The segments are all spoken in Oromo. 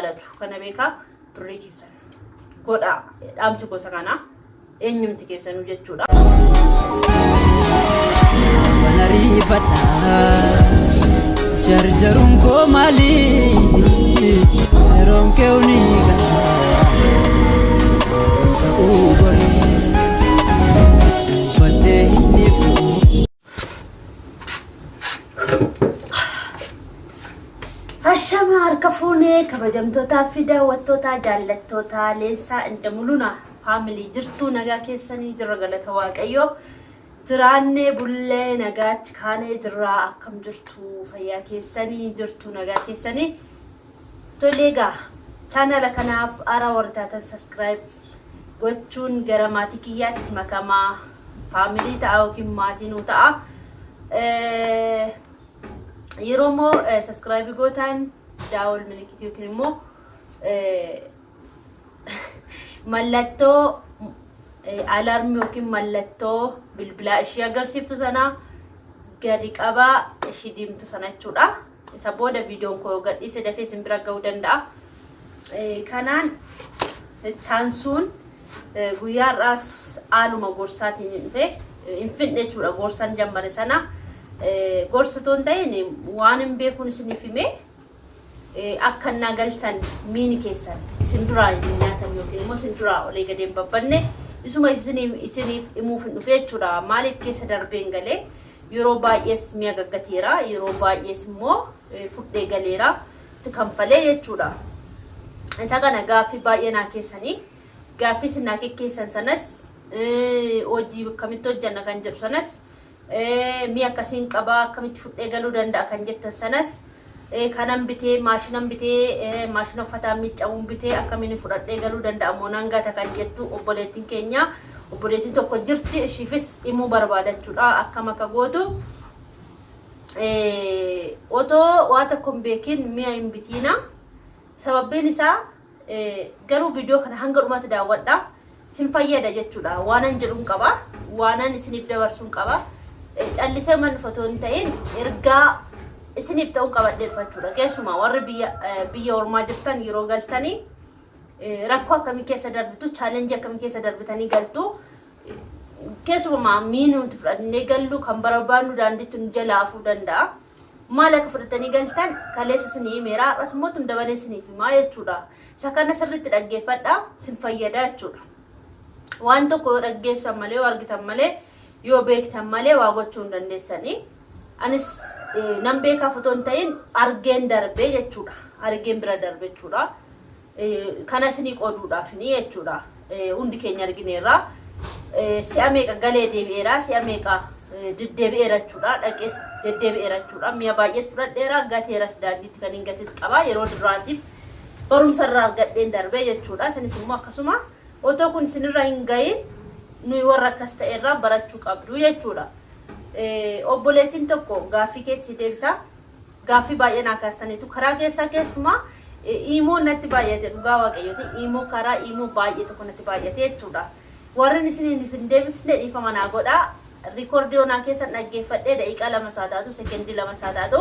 jaalatu kana beekaa birrii keessan godha dhaamsi gosa kana eenyumti keessanuu jechuudha. Jarjarun ko mali ronke unika ugoris bate niftu Ashama harkafune kabajamtoota fida wattoota jaallattoota leensaa indamuluna family jirtu nagaa keessanii jirra galata waaqayyo Ziraanne bulle nagaatti kaanee jirra akkam jirtu fayyaa keessanii jirtu nagaa keessanii toleegaa channel kanaaf ara wartaatan subscribe gochuun gara maatii kiyyaatti makamaa family ta'a yookiin maatii nu ta'a yeroo moo subscribe gootaan daawol milikitii yookiin immoo mallattoo alarmi yookiin mallattoo bilbilaa ishee agarsiiftu sana gadi qabaa ishee diimtu sana jechuudha. Isa booda viidiyoon koo gadhiise dafee isin bira ga'uu danda'a. Kanaan taansuun guyyaarraas haaluma gorsaatiin dhufe hin fidne jechuudha. Gorsan jammare sana gorsitoon ta'in waan hin beekuun isiniif hime akka nagaltan miini keessan isin duraa nyaatan yookiin immoo isin duraa olee gadi hin babbanne isuma isiniif himuuf hin dhufe jechuudha. Maaliif keessa darbeen galee yeroo baay'ees mi'a gaggateera yeroo baay'ees immoo fudhee galeera kanfalee jechuudha. Isa kana gaaffii baay'ee naa keessanii gaaffii sinaa keessan sanas hojii akkamitti hojjanna kan jedhu sanas mi'a akkasiin qabaa akkamitti fudhee galuu danda'a kan jettan sanas kanan bitee maashinan bitee maashina uffataa miiccamuun bitee akkamiin fudhadhee galuu danda'a moonaan gaata kan jettu obboleettiin keenya obboleettiin tokko jirti ishiifis himuu barbaadachuudha akkam akka gootu otoo waa tokko hin beekin mi'a hin bitiina sababbiin isaa garuu viidiyoo kana hanga dhumaatti daawwadha isin fayyada jechuudha waanan jedhuun qaba waanan isiniif dabarsuun qaba callisee man dhufotoo hin ta'in ergaa isiniif ta'uu qabadhee dhufachuudha keessumaa warri biyya ormaa jirtan yeroo galtanii rakkoo akkamii keessa darbitu challenge akkamii keessa darbitanii galtu keessumaa miinuuti fudhannee gallu kan barbaannu daandiitti nu jalaafuu danda'a maal akka fudhatanii galtan kaleessa isinii himeera har'as immoo tun dabalee isiniif himaa jechuudha isa kana sirriitti dhaggeeffadhaa isin fayyada jechuudha waan tokko yoo dhaggeessan malee yoo argitan malee yoo beektan malee waa gochuu hin dandeessanii anis nan beekaa fotoon ta'in argeen darbee jechuudha argeen bira darbee jechuudha kana isinii qooduudhaaf ni jechuudha hundi keenya argineerra si'a meeqa galee deebi'eera si'a meeqa deddeebi'eera jechuudha dhaqees deddeebi'eera jechuudha mi'a baay'ees fudhadheera gateeras daandiitti kan hin gatees qaba yeroo duraatiif barumsa irraa argadheen darbee jechuudha isinis immoo akkasuma otoo kun isinirra hin gahin nuyi warra akkas ta'erraa barachuu qabdu jechuudha. Obboleettiin tokko gaaffii keessi deebisa gaaffii baay'ee naa kaastaniitu karaa keessaa keessumaa imoo natti baay'ate dhugaa waaqayyooti imoo karaa imoo baay'ee tokko natti baay'ate jechuudha. Warreen isiniif hin deebisne dhiifama naa godhaa rikoordiyoo naa keessan dhaggeeffadhee daqiiqaa 2 isaa taatu sekendii 2 isaa taatu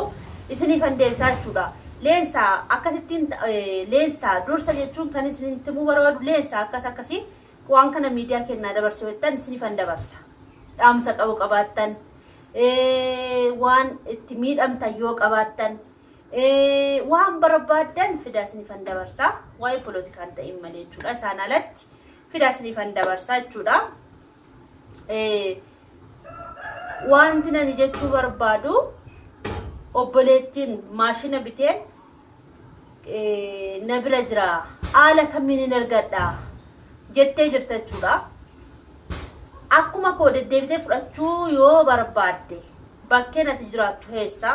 isiniif hin deebisaa jechuudha. Leensaa akkasittiin leensaa dursa jechuun kan isinitti himuu barbaadu leensaa akkasii waan kana miidiyaa kennaa dabarsuu jettan isiniif hin dabarsa. Dhaamsa qabu qabaattan waan itti miidhamtan yoo qabaattan waan barbaadan fidaa isiniif hin dabarsa waa'ee politikaan ta'in malee jechuudha isaan alatti fidaa isiniif hin dabarsa jechuudha. Wanti nani jechuu barbaadu obboleettiin maashina biteen na bira jira haala kamiin hin argadha jettee jirta jechuudha. Akkuma koo deddeebitee fudhachuu yoo barbaadde bakkeen ati jiraattu heessa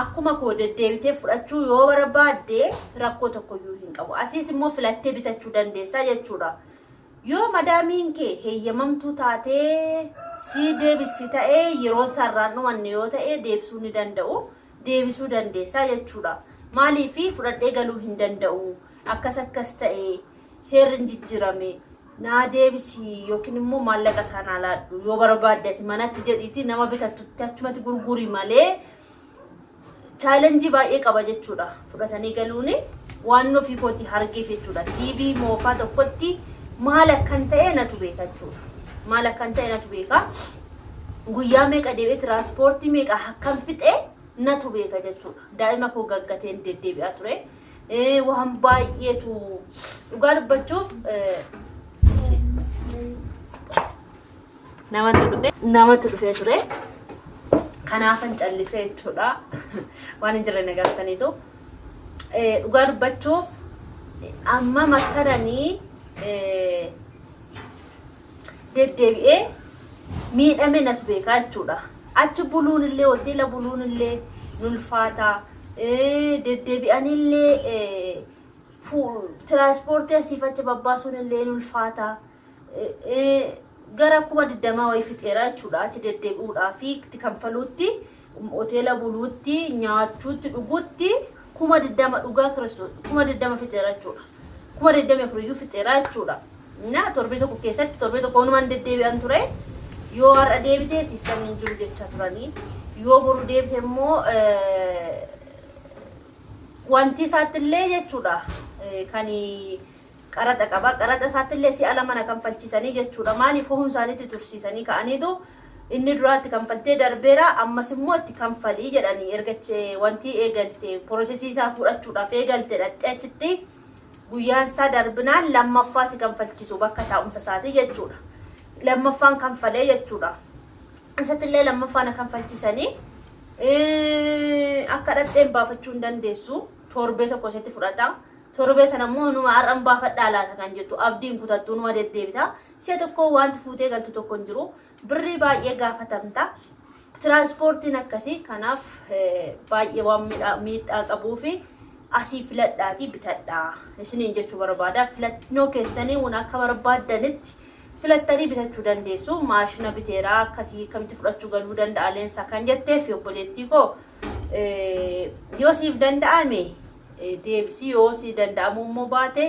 akkuma koo deddeebitee fudhachuu yoo barbaadde rakkoo tokkoyyuu hin qabu asiis immoo filattee bitachuu dandeessa jechuudha. Yoo madaamiin kee heeyyamamtuu taatee si deebisi ta'ee yeroo sarraan dhumanne yoo ta'e deebisuu ni danda'u deebisuu dandeessa jechuudha. Maaliifi fudhadhee galuu hin danda'u akkas ta'e seerri jijjiirame naa deebisi yookiin immoo maallaqa sana laadhu yoo barbaadde manatti jedhiiti nama bitatutti achumatti gurguri malee challenge baay'ee qaba jechuudha. Fudhatanii galuuni waan ofii kooti hargeef jechuudha. TV moofaa tokkotti maal akkan ta'e natu beeka jechuudha. Maal akkan ta'e natu beeka. Guyyaa meeqa deebee tiraanspoortii meeqa akkam fixee natu beeka jechuudha. Daa'ima koo gaggateen deddeebi'aa ture. Waan baay'eetu dhugaa dubbachuuf namatti dhufee ture. Kanaafan callisee jechuudha. Waan hin jirre nagaaftaniitu. Dhugaa dubbachuuf amma makkaranii deddeebi'ee miidhame natu beekaa jechuudha. Achi buluun illee hoteela buluun illee nulfaata. Deddeebi'an illee tiraanspoortii asiif achi babbaasuun illee nulfaata. Gara 20 wayii fixeera jechuudha. Achi deddeebi'uudhaa fi itti kanfaluutti hoteela buluutti nyaachuutti dhuguutti 20 dhugaa Kiristoos 20 fixeera jechuudha. 20 furiyyuu fixeera jechuudha. Na torbee tokko keessatti torbee tokko wanumaan deddeebi'an ture. Yoo har'a deebitee siistamiin jiru jecha turanii. Yoo boru deebite immoo wanti isaattillee jechuudha. Kan qaraxa qaba. Qaraxa isaattillee si'a lama na kanfalchiisanii jechuudha. Maaliif ohum isaaniitti tursiisanii ka'aniitu inni duraatti kanfaltee darbeera ammas immoo itti kanfalii jedhanii ergache wanti eegalte piroosesii isaa fudhachuudhaaf eegalte dhattee achitti guyyaan isaa darbinaan lammaffaa si kanfalchiisu bakka taa'umsa isaati jechuudha. Lammaffaan kanfalee jechuudha. Isattillee lammaffaan kanfalchiisanii akka dhadheen baafachuu hin dandeessu torbee tokko isatti fudhata. Torbee sana immoo numa har'an baafadhaa laata kan jettu abdiin kutattuu numa deddeebita. Si'a tokko wanti fuutee galtu tokko hin jiru. Birrii baay'ee gaafatamta. Tiraanspoortiin akkasii kanaaf baay'ee waan miidhaa qabuu fi asii filadhaatii bitadhaa. Isiniin jechuu barbaada. Filannoo keessanii waan akka barbaadanitti filattanii bitachuu dandeessu. Maashina biteeraa akkasii kamitti fudhachuu galuu danda'a leensa kan jetteef obboleettii koo yoo siif danda'ame deebisii yoo si danda'amu immoo baate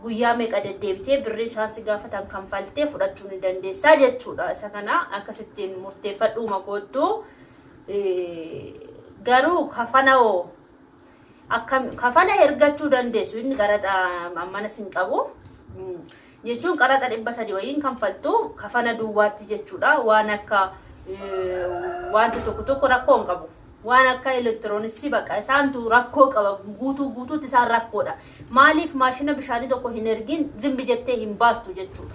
guyyaa meeqa deddeebitee birrii isaan si gaafatan kanfaltee fudhachuu ni dandeessaa jechuudha. Isa kana akkasittiin murteeffadhuuma gootu. Garuu kafana ergachuu dandeessu inni qaraxa mana sin qabu. Jechuun qaraxa 300 wayiin kanfaltu kafana duwwaatti jechuudha. Waan akka wanti tokko rakkoo hin qabu. Waan akka elektirooniksii baqa isaantu rakkoo qaba guutuutti isaan rakkoodha. Maaliif maashina bishaanii tokko hin ergin zimbi jettee hin baastu jechuudha.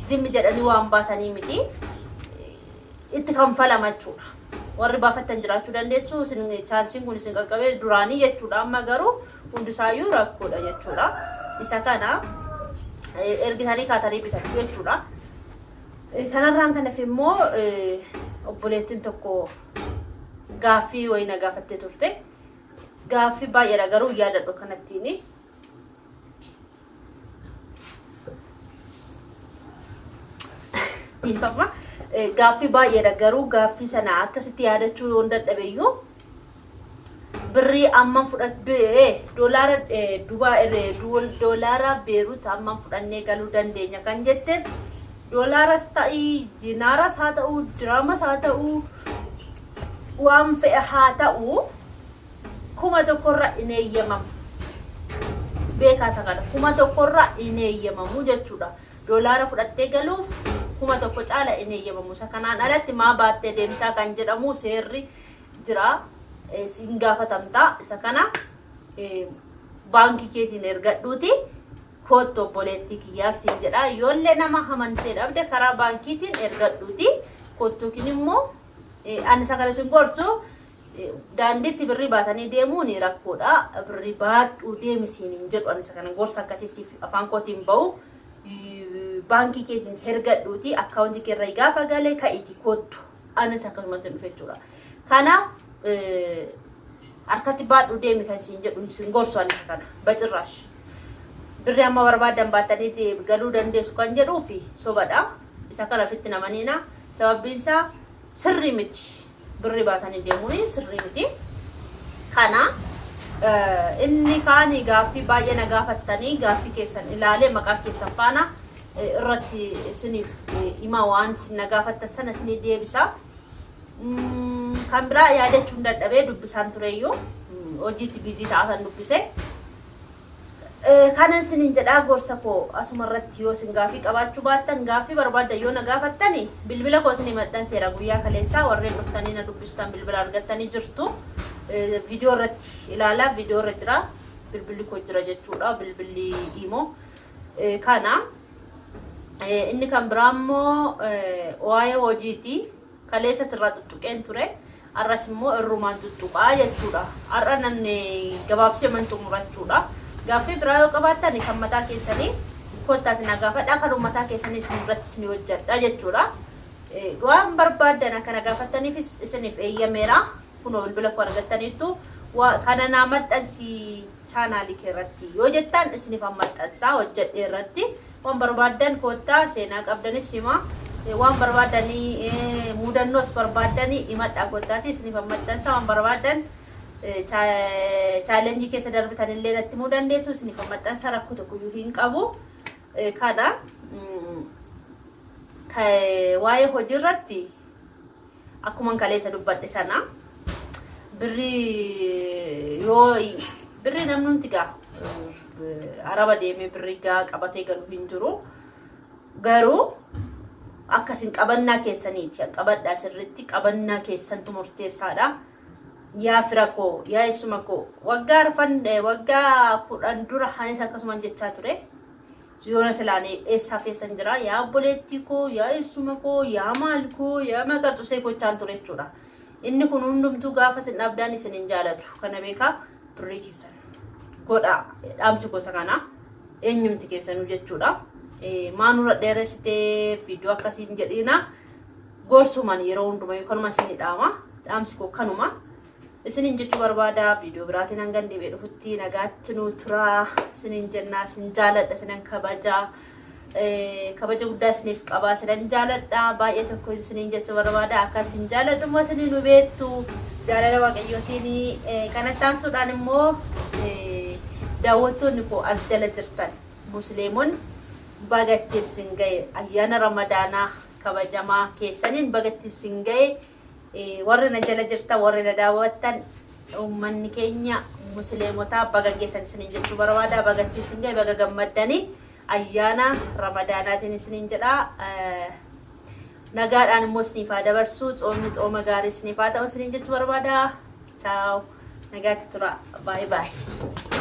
Zimbi jedhanii waan baasanii miti itti kanfalama jechuudha. Warri baafattan jiraachuu dandeessu chaansiin kun isin qaqqabee duraanii jechuudha. Amma garuu hundisaayyuu rakkoodha jechuudha. Isa kana ergitanii kaatanii bitachuu jechuudha. Kanarraan kanaaf immoo obboleettiin tokko gaaffii wayina gaafattee turte. Gaaffii baay'eedha garuu yaadadhu kanattiin. Gaaffii baay'eedha garuu gaaffii sana akkasitti yaadachuu yoo dadhabeeyyuu birrii amman fudhadhee doolaara Beerut amman fudhannee galuu dandeenya kan jetteef doolaaras ta'ii dinaaras haa ta'uu diraamas haa ta'uu waan fe'e haa ta'uu 1,000 hin eeyyamamu. Beekaasa kana 1,000 hin eeyyamamu jechuudha. Doolaara fudhattee galuuf 1,000 caala hin eeyyamamu. Isa kanaan alatti maa baattee deemtaa kan jedhamu seerri jira. Sin gaafatamta. Isa kana baankii keetiin ergadhuuti kootti obboleettii kiyyaa siin jedha. Yoollee nama amantee dhabde karaa baankiitiin ergadhuuti koottuukin immoo ani isa kana sin gorsu daandiitti birrii baatanii deemuun rakkoodha. Birrii baadhuu deemisiin hin jedhu ani isa kana gorsa akkasiif afaan kootiin bahu baankii keetiin ergadhuuti akkaawuntii keerraa gaafa galee ka'iiti koottu anis akkasumatti dhufe jechuudha. Kanaaf harkatti baadhuu deemi kan siin jedhu sin gorsu ani isa kana bacirraash birrii amma barbaadan baatanii galuu dandeessu kan jedhuu fi sobadha. Isa kana ofitti namaniina sababbiin isaa sirrii miti birrii baatanii deemuun sirrii miti. Kana inni kaanii gaaffii baay'ee na gaafattanii gaaffii keessan ilaalee maqaa keessan faana irratti isiniif hima waan na gaafattan sana isinii deebisa. Kan biraa yaadachuun dadhabee dubbisaan tureyyuu hojiitti biizii ta'atan dubbise. kanan sinin jedhaa gorsa koo asumarratti yoo sin gaafii qabaachuu baattan gaafii barbaadda yoo na gaafattani bilbila koo isin maxxanseera guyyaa kaleessaa warreen dhuftanii na dubbistan bilbila argattanii jirtu viidiyoo irratti ilaalaa viidiyoo irra jira bilbilli koo jira jechuudha bilbilli imo kana inni kan biraammoo waa'ee hojiiti kaleessa irraa tuttuqeen ture arras immoo irrumaan tuttuqaa jechuudha arra nan gabaabsee man xumurachuudha gaafii biraa yoo qabaattan kan mataa keessanii kottaati na gaafadha kan mataa keessanii isin irratti isin hojjedha jechuudha waan barbaadan kana gaafattaniif isiniif eeyyameera kunoo bilbila koo argattaniittu kana naa maxxansi chaanaalii keerratti yoo jettan isiniif maxxansaa hojjedhe irratti waan barbaadan kottaa seenaa qabdanis hima waan barbaadanii muudannoos barbaadanii himadhaa kottaati isiniif maxxansaa waan barbaadan challenge keessa darbitan illee natti muu dandeessu isiniif maxxansa rakkoo tokko iyyuu hin qabu kana waa'ee hojii irratti akkuma kaleessa dubbadhe sana birri namnumti gaa araba deemee birri gaa qabatee galuu hin jiru garuu akkasin qabannaa keessaniiti qabadhaa sirriitti qabannaa keessantu murteessaadha yaa firako yaa isumako waggaa kudhan dura hanis akkasumaan jechaa ture yoona silaanii eessaaf eessan jira yaa obboleettii koo yaa isumako yaa maal koo yaa maqarxusee gochaan ture jechuudha inni kun hundumtuu gaafa sin dhabdaan isin hin jaalatu kana beekaa birrii keessan godha dhaamsi gosa kana eenyumti keessanuu jechuudha maanura dheeressitee viidiyoo akkasiin jedhiina gorsuman yeroo hundumaa yookaan isin dhaama dhaamsi koo kanuma isinin jechuu barbaada viidiyoo biraatiin hangan deebi'ee dhufutti nagaatti nu tura isinin jennaa isin jaaladha isinan kabaja guddaa isiniif qabaa isinan jaaladha baay'ee tokko isinin jechuu barbaada akka isin jaaladhu immoo isinin nu beektu jaalala waaqayyootiin kanatti taamsuudhaan immoo daawwattoonni koo as jala jirtan musliimonni bagattiin isin ga'e ayyaana ramadaanaa kabajamaa keessaniin bagattiin isin ga'e warri na jala jirta warri na daawwattan ummanni keenya musliimotaa baga geessan isiniin jechuu barbaada bagattiin isin ga'e baga gammaddanii ayyaana ramadaanaatiin isiniin jedha nagaadhaan immoo isiniif haa dabarsu xoomni xooma gaarii isiniif haa ta'u isiniin jechuu barbaada ciao nagaatti tura bye bye